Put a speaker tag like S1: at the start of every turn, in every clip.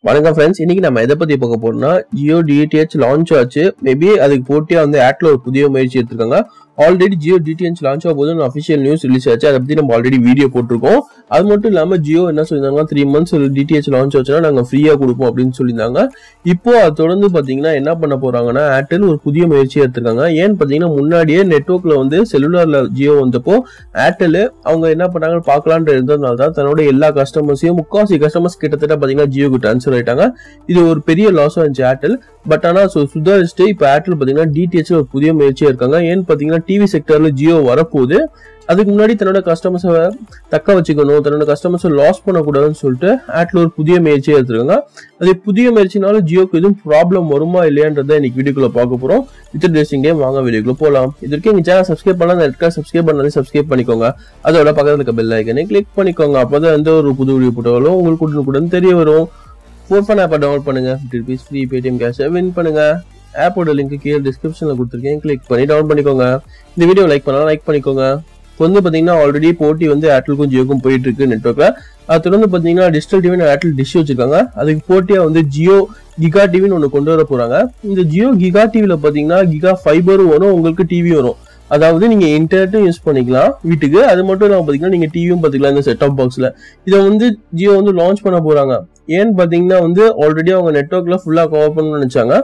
S1: வணக்கம் ஃப்ரெண்ட்ஸ், இன்னைக்கு நம்ம எதை பத்தி பார்க்க போறோம்னா ஜியோ டிடிஹெச் லான்ச் ஆச்சு. மேபி அதுக்கு போட்டியா ஏர்டெல் ஒரு புதிய முயற்சி எடுத்திருக்காங்க. ஆல்ரெடி ஜியோ டிடிஹெச் லான்ச் ஆகும் போது அஃபிஷியல் நியூஸ் ரிலீஸ் ஆச்சு. அதை பத்தி நம்ம ஆல்ரெடி வீடியோ போட்டிருக்கோம். அது மட்டும் இல்லாம ஜியோ என்ன சொல்லியிருந்தாங்க, 3 months டிடிஹெச் லான்ச் ஆச்சுன்னா நாங்க ஃப்ரீயா கொடுப்போம் அப்படின்னு சொல்லியிருந்தாங்க. இப்போ அதை தொடர்ந்து பாத்தீங்கன்னா என்ன பண்ண போறாங்கன்னா, ஏர்டெல் ஒரு புதிய முயற்சி எடுத்திருக்காங்க. ஏன்னு பாத்தீங்கன்னா முன்னாடியே நெட்வொர்க்ல செல்லுலார்ல ஜியோ வந்தப்போ ஏர்டெல் அவங்க என்ன பண்ணாங்கன்னு பாக்கலான்ற இருந்ததுனால தான் தன்னோட எல்லா கஸ்டமர்ஸையும் முக்காசி கஸ்டமர்ஸ் கிட்டத்தட்ட பாத்தீங்கன்னா ஜியோக்கு ட்ரான்ஸ்ஃபர் ஆயிட்டாங்க. இது ஒரு பெரிய லாஸ் ஆச்சு ஏர்டெல். பட் ஆனா சுதாரிச்சுட்டு இப்ப ஏர்டெல் பாத்தீங்கன்னா டிடிஹெச் ஒரு புதிய முயற்சியா இருக்காங்க. ஏன்னு பாத்தீங்கன்னா டிவி செக்டர்ல ஜியோ வரப்போகுது. அதுக்கு முன்னாடி தன்னோட கஸ்டமர்ஸை தக்க வச்சுக்கணும், தன்னோட கஸ்டமர்ஸை லாஸ் பண்ணக்கூடாதுன்னு சொல்லிட்டு ஏர்டெல் ஒரு புதிய முயற்சியா எடுத்துருக்காங்க. அது புதிய முயற்சினால ஜியோக்கு எதுவும் ப்ராப்ளம் வருமா இல்லையான்றதை இன்னைக்கு வீடியோக்குள்ள பார்க்க போறோம். வித் ட்ரெஸ்ஸிங் கேம் வாங்க வீடியோக்குள்ள போலாம். இதற்கு எங்க சேனல் சப்ஸ்கிரைப் பண்ணலாம், சப்ஸ்கிரைப் பண்ணாலே சப்ஸ்கிரைப் பண்ணிக்கோங்க. அதோட பக்கத்துல இருக்க பெல் ஐக்கனை கிளிக் பண்ணிக்கோங்க. அப்பதான் எந்த ஒரு புது வீடியோ போட்டாலும் உங்களுக்கு உடனுக்குடன் தெரிய வரும். ஃபோன் ஆப்பை டவுன்லோட் பண்ணுங்க, ₹50 ஃப்ரீ பேடிஎம் கேஷை வின் பண்ணுங்க. ஆப்போட லிங்க் கீழே டிஸ்கிரிப்ஷன்ல கொடுத்துருக்கேன், கிளிக் பண்ணி டவுன் பண்ணிக்கோங்க. இந்த வீடியோ லைக் பண்ணலாம், லைக் பண்ணிக்கோங்க. இப்போ பாத்தீங்கன்னா ஆல்ரெடி போட்டி ஏர்டெலுக்கும் ஜியோக்கும் போயிட்டு இருக்கு நெட்வொர்க்ல. அது தொடர்ந்து பாத்தீங்கன்னா டிஜிட்டல் டிவி ஏர்டெல் டிஷ் வச்சிருக்காங்க. அதுக்கு போட்டியா ஜியோ கிகா டிவின்னு ஒண்ணு கொண்டு வர போறாங்க. இந்த ஜியோ கிகா டிவில பாத்தீங்கன்னா கிகா ஃபைபரும் வரும், உங்களுக்கு டிவி வரும். அதாவது நீங்க இன்டர்நெட்டும் யூஸ் பண்ணிக்கலாம் வீட்டுக்கு. அது மட்டும் இல்லாம பாத்தீங்கன்னா நீங்க டிவியும் பாத்துக்கலாம் இந்த செட் ஆப் பாக்ஸ்ல. இதை ஜியோ லான்ச் பண்ண போறாங்க. ஏன்னு பாத்தீங்கன்னா ஆல்ரெடி அவங்க நெட்வொர்க்ல ஃபுல்லா கவர் பண்ணணும்னு நினைச்சாங்க,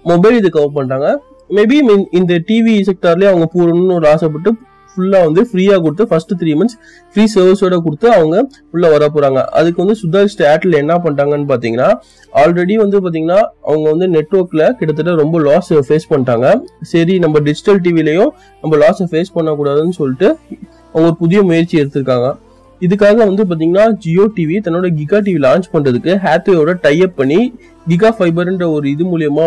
S1: மொபைல் இது கவர் பண்ணிட்டாங்க. மேபி இந்த டிவி செக்டர்லயே அவங்க பூரணும்னு ஒரு ஆசைப்பட்டு ஃபுல்லா ஃப்ரீயா கொடுத்து ஃபர்ஸ்ட் 3 months ஃப்ரீ சர்வீஸோட கொடுத்து அவங்க உள்ள வர போறாங்க. அதுக்கு சுதாரிச்சுட்டு ஏர்டெல் என்ன பண்ணிட்டாங்கன்னு பாத்தீங்கன்னா, ஆல்ரெடி பாத்தீங்கன்னா அவங்க நெட்வொர்க்ல கிட்டத்தட்ட ரொம்ப லாஸ் ஃபேஸ் பண்ணிட்டாங்க. சரி, நம்ம டிஜிட்டல் டிவிலையும் நம்ம லாஸ் ஃபேஸ் பண்ணக்கூடாதுன்னு சொல்லிட்டு அவங்க ஒரு புதிய முயற்சி எடுத்திருக்காங்க. இதுக்காக பாத்தீங்கன்னா ஜியோ டிவி தன்னோட கிகா டிவி லான்ச் பண்றதுக்கு ஹேத்வேயோட டைப் பண்ணி கிகா ஃபைபர்ன்ற ஒரு இது மூலியமா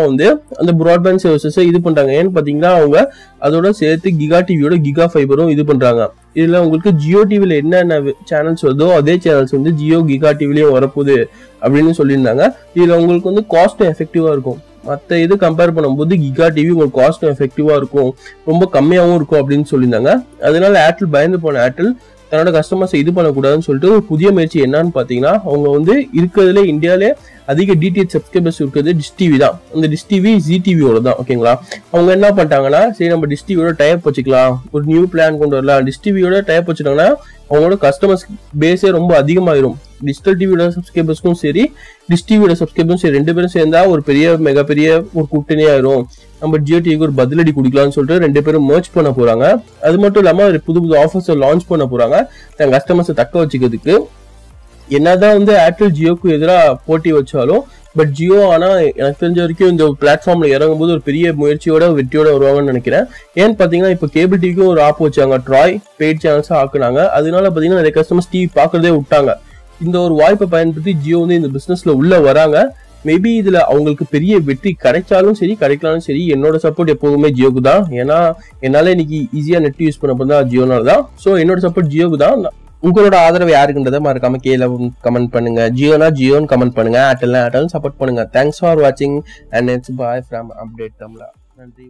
S1: அந்த பிராட்பேண்ட் சர்வீசஸ் இது பண்றாங்க. ஏன்னு பாத்தீங்கன்னா அவங்க அதோட சேர்த்து கிகா டிவியோட கிகா ஃபைபரும் இது பண்றாங்க. இதுல உங்களுக்கு ஜியோ டிவில என்னென்ன சேனல்ஸ் வருதோ அதே சேனல்ஸ் ஜியோ கிகா டிவிலயும் வரப்போகுது அப்படின்னு சொல்லியிருந்தாங்க. இதுல உங்களுக்கு காஸ்ட் எஃபெக்டிவா இருக்கும். மற்ற இது கம்பேர் பண்ணும்போது கிகா டிவி உங்களுக்கு காஸ்ட் எஃபெக்டிவா இருக்கும், ரொம்ப கம்மியாகவும் இருக்கும் அப்படின்னு சொல்லியிருந்தாங்க. அதனால ஏர்டெல் பயந்து போன ஏர்டெல் தன்னோட கஸ்டமர்ஸ் இது பண்ணக்கூடாதுன்னு சொல்லிட்டு ஒரு புதிய முயற்சி என்னன்னு பாத்தீங்கன்னா, அவங்க இருக்கிறதுல இந்தியாவிலே அதிக டிடிஹெச் சப்ஸ்கிரைபர்ஸ் இருக்கிறது டிஷ் டிவி தான். அந்த டிஷ் டிவி ஜி டிவியோட தான். ஓகேங்களா, அவங்க என்ன பண்ணிட்டாங்கன்னா, சரி நம்ம டிஷ் டிவியோட டைப் வச்சுக்கலாம், ஒரு நியூ பிளான் கொண்டு வரலாம். டிஷ் டிவியோட டைப் வச்சுட்டாங்கன்னா அவங்களோட கஸ்டமர்ஸ் பேஸே ரொம்ப அதிகமாயிரும். டிஜிட்டல் டிவியோட சப்ஸ்கிரைபர்ஸ்க்கும் சரி, டிஷ் டிவியோட சப்ஸ்கிரைபர்ஸும் சரி, 2 பேரும் சேர்ந்தா ஒரு மிகப்பெரிய ஒரு கூட்டணி ஆயிரும். நம்ம ஜியோ டிவிக்கு ஒரு பதிலடி குடிக்கலாம்னு சொல்லிட்டு 2 பேரும் மர்ஜ் பண்ண போறாங்க. அது மட்டும் இல்லாம புது ஆஃபர்ஸ் லான்ச் பண்ண போறாங்க தன் கஸ்டமர்ஸை தக்க வச்சுக்கிறதுக்கு. என்னதான் ஏர்டெல் ஜியோக்கு எதிராக போட்டி வச்சாலும், பட் ஜியோ ஆனா எனக்கு தெரிஞ்ச வரைக்கும் இந்த பிளாட்ஃபார்ம்ல இறங்கும் போது ஒரு பெரிய முயற்சியோட வெற்றியோட வருவாங்கன்னு நினைக்கிறேன். ஏன்னு பாத்தீங்கன்னா இப்ப கேபிள் டிவிக்கும் ஒரு ஆப் வச்சாங்க, ட்ராய் பெய்ட் சேனல்ஸ் ஆக்குனாங்க. அதனால பாத்தீங்கன்னா நிறைய கஸ்டமர்ஸ் டிவி பாக்குறதே விட்டாங்க. இந்த ஒரு வாய்ப்பை பயன்படுத்தி ஜியோ இந்த பிசினஸ்ல உள்ள வராங்க. மேபி இதுல அவங்களுக்கு பெரிய வெற்றி கிடைச்சாலும் சரி கிடைக்கலாலும் சரி, என்னோட சப்போர்ட் எப்போதுமே ஜியோக்கு தான். ஏன்னா என்னால இன்னைக்கு ஈஸியா நெட் யூஸ் பண்ண போதான் ஜியோனால தான். ஸோ என்னோட சப்போர்ட் ஜியோக்கு தான். உங்களோட ஆதரவு யாருக்குன்றதை மறக்காம கீழே கமெண்ட் பண்ணுங்க. ஜியோனா ஜியோன்னு கமெண்ட் பண்ணுங்க, ஏர்டெல்னா ஏர்டெல் சப்போர்ட் பண்ணுங்க. தேங்க்ஸ் ஃபார் வாட்சிங் and it's bye from update தமிழா. நன்றி.